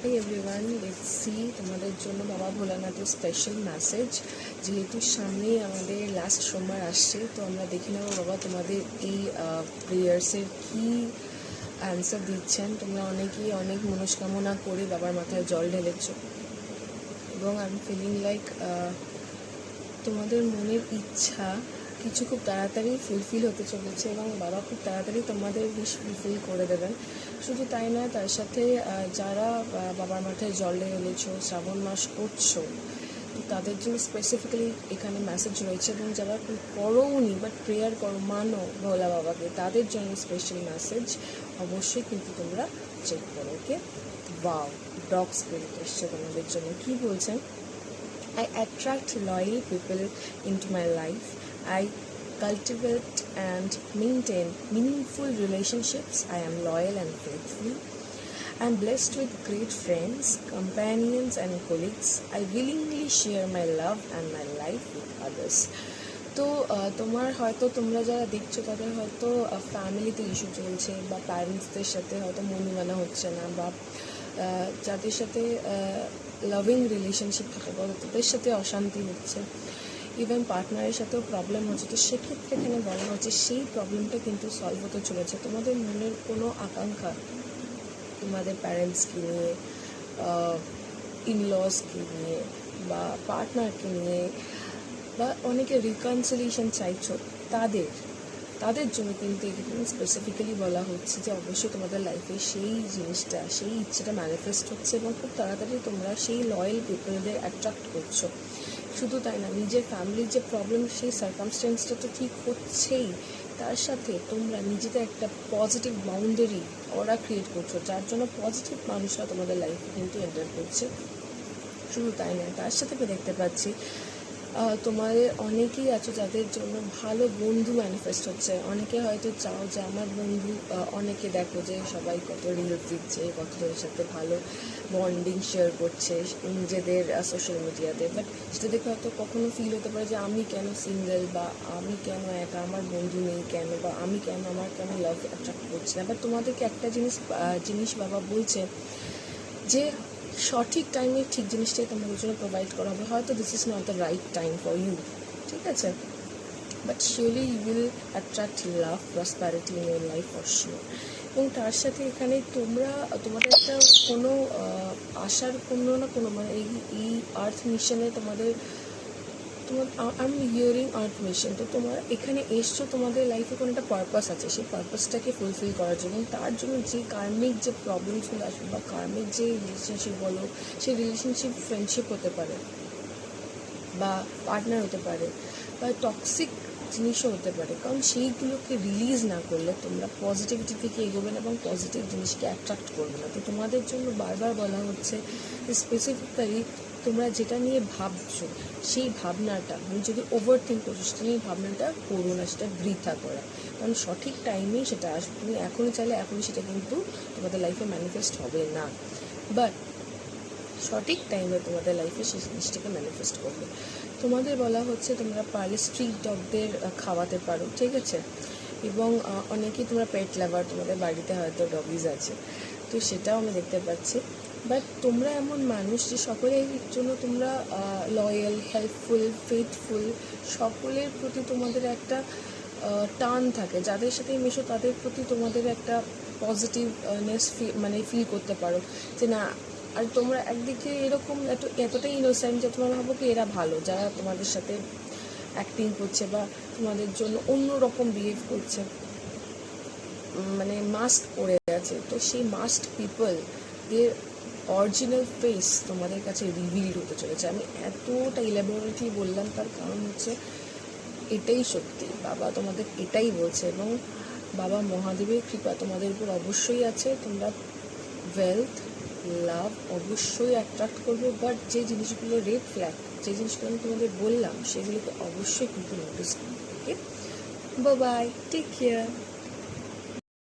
Hi everyone, let's see তোমাদের জন্য বাবা ভোলানাথের স্পেশাল মেসেজ। যেহেতু সামনেই আমাদের লাস্ট সোমবার আসছে, তো আমরা দেখে নেবো বাবা তোমাদের এই প্রেয়ার্সের কী অ্যান্সার দিচ্ছেন। তোমরা অনেকেই অনেক মনস্কামনা করে বাবার মাথায় জল ঢেলেছ এবং আই এম ফিলিং লাইক তোমাদের মনের ইচ্ছা কিছু খুব তাড়াতাড়ি ফুলফিল হতে চলেছে এবং বাবা খুব তাড়াতাড়ি তোমাদের উইশ ফুলফিল করে দেবেন। শুধু তাই নয়, তার সাথে যারা বাবার মাথায় জল ঢেলেছ, শ্রাবণ মাস করছো, তাদের জন্য স্পেসিফিক্যালি এখানে মেসেজ রয়েছে। এবং যারা করোনি বাট প্রেয়ার করো, মানো ভোলা বাবাকে, তাদের জন্য স্পেশাল মেসেজ অবশ্যই কিন্তু তোমরা চেক করো। ওকে, ওয়াও, ডগ স্পিরিট এসছে তোমাদের জন্য। কি বলছেন? I attract loyal people into my life. I cultivate and maintain meaningful relationships. I am loyal and faithful. I am blessed with great friends, companions and colleagues. I willingly share my love and my life with others. তো তোমরা যারা দেখছো তাদের হয়তো ফ্যামিলিতে issue চলছে, বা প্যারেন্টসদের সাথে হয়তো মনোমানা হচ্ছে না, বা যাদের সাথে লাভিং রিলেশনশিপ থাকে বলো তাদের সাথে অশান্তি হচ্ছে, ইভেন পার্টনারের সাথেও প্রবলেম হচ্ছে। তো সেক্ষেত্রে এখানে বলা হচ্ছে সেই প্রবলেমটা কিন্তু সলভ হতে চলেছে। তোমাদের মনের কোনো আকাঙ্ক্ষা তোমাদের প্যারেন্টসকে নিয়ে, ইনলসকে নিয়ে, বা পার্টনারকে নিয়ে, বা অনেকে রিকনসিলিয়েশন চাইছো, তাদের জন্য কিন্তু এখানে স্পেসিফিক্যালি বলা হচ্ছে যে অবশ্যই তোমাদের লাইফে সেই জিনিসটা, সেই ইচ্ছেটা ম্যানিফেস্ট হচ্ছে এবং খুব তাড়াতাড়ি তোমরা সেই লয়াল পিপলদের অ্যাট্রাক্ট করছো। শুধু তাই না, নিজের ফ্যামিলির যে প্রবলেম, সেই সার্কামস্টেন্সটা তো ঠিক হচ্ছেই, তার সাথে তোমরা নিজেদের একটা পজিটিভ বাউন্ডারি ওরা ক্রিয়েট করছো, যার জন্য পজিটিভ মানুষরা তোমাদের লাইফে কিন্তু এন্টার করছে। শুধু তাই নয়, তার সাথে আমি দেখতে পাচ্ছি তোমাদের অনেকেই আছো যাদের জন্য ভালো বন্ধু ম্যানিফেস্ট হচ্ছে। অনেকে হয়তো চাও যে আমার বন্ধু, অনেকে দেখো যে সবাই কত রিলস দিচ্ছে, কতজনের সাথে ভালো বন্ডিং শেয়ার করছে নিজেদের সোশ্যাল মিডিয়াতে, বাট সেটা দেখে হয়তো কখনো ফিল হতে পারে যে আমি কেন সিঙ্গেল, বা আমি কেন একা, আমার বন্ধু নেই কেন, বা আমার কেন লাভ অ্যাট্রাক্ট করছে না। বাট তোমাদেরকে একটা জিনিস বাবা বলছে যে সঠিক টাইমে ঠিক জিনিসটাই তোমাদের জন্য প্রোভাইড করা হবে। হয়তো this is not the right time for you, ঠিক আছে, but surely you will attract love, prosperity in your life for sure. এবং তার সাথে এখানে তোমাদের একটা কোনো আশার কোনো না কোনো, মানে এই আর্থ মিশনে তোমার আমি হিয়ারিং আর্থ মিশন, তো তোমরা এখানে এসছো, তোমাদের লাইফে কোনো একটা পারপাস আছে, সেই পারপাসটাকে ফুলফিল করার জন্য। তার জন্য যে কার্মিক যে প্রবলেমসগুলো আসবে, বা কার্মিক যে রিলেশনশিপ বলো, সেই রিলেশনশিপ ফ্রেন্ডশিপ হতে পারে, বা পার্টনার হতে পারে, বা টক্সিক জিনিসও হতে পারে, কারণ সেইগুলোকে রিলিজ না করলে তোমরা পজিটিভিটি থেকে এগোবে না এবং পজিটিভ জিনিসকে অ্যাট্রাক্ট করবে না। তো তোমাদের জন্য বারবার বলা হচ্ছে যে স্পেসিফিক্যালি তোমরা যেটা নিয়ে ভাবছো, সেই ভাবনাটা, মানে যদি ওভার থিঙ্ক করছো, সেটা নিয়ে ভাবনাটা করো না, সেটা বৃথা করা, কারণ সঠিক টাইমেই সেটা আসবে। তুমি এখনই চাইলে এখনই সেটা কিন্তু তোমাদের লাইফে ম্যানিফেস্ট হবে না, বাট সঠিক টাইমে তোমাদের লাইফে সেই জিনিসটাকে ম্যানিফেস্ট করবে। তোমাদের বলা হচ্ছে তোমরা পারলে স্ট্রিট ডগদের খাওয়াতে পারো, ঠিক আছে, এবং অনেকেই তোমরা পেট লাভার, তোমাদের বাড়িতে হয়তো ডগিজ আছে, তো সেটাও আমি দেখতে পাচ্ছি। বাট তোমরা এমন মানুষ যে সকলের জন্য তোমরা লয়াল, হেল্পফুল, ফেথফুল, সকলের প্রতি তোমাদের একটা টান থাকে। যাদের সাথে মেশো তাদের প্রতি তোমাদের একটা পজিটিভনেস ফিল করতে পারো যে না। আর তোমরা একদিকে এরকম এতটাই ইনোসেন্ট যে তোমরা ভাবো কি এরা ভালো, যারা তোমাদের সাথে অ্যাক্টিং করছে বা তোমাদের জন্য অন্য রকম বিহেভ করছে, মানে মাস্ক পরে আছে। তো সেই মাস্ক পিপল দের অরিজিনাল ফেস তোমাদের কাছে রিভিলড হতে চলেছে। আমি এতটা ইলাবোরেটলি বললাম, তার কারণ হচ্ছে এটাই সত্যি, বাবা তোমাদের এটাই বলছে, এবং বাবা মহাদেবের কৃপা তোমাদের উপর অবশ্যই আছে। তোমরা ওয়েলথ, লাভ অবশ্যই অ্যাট্রাক্ট করবে, বাট যে জিনিসগুলো রেড ফ্ল্যাগ, যে জিনিসগুলো আমি তোমাদের বললাম, সেগুলোকে অবশ্যই কিন্তু নোটিস করবে। ওকে, বাই বাই, টেক কেয়ার।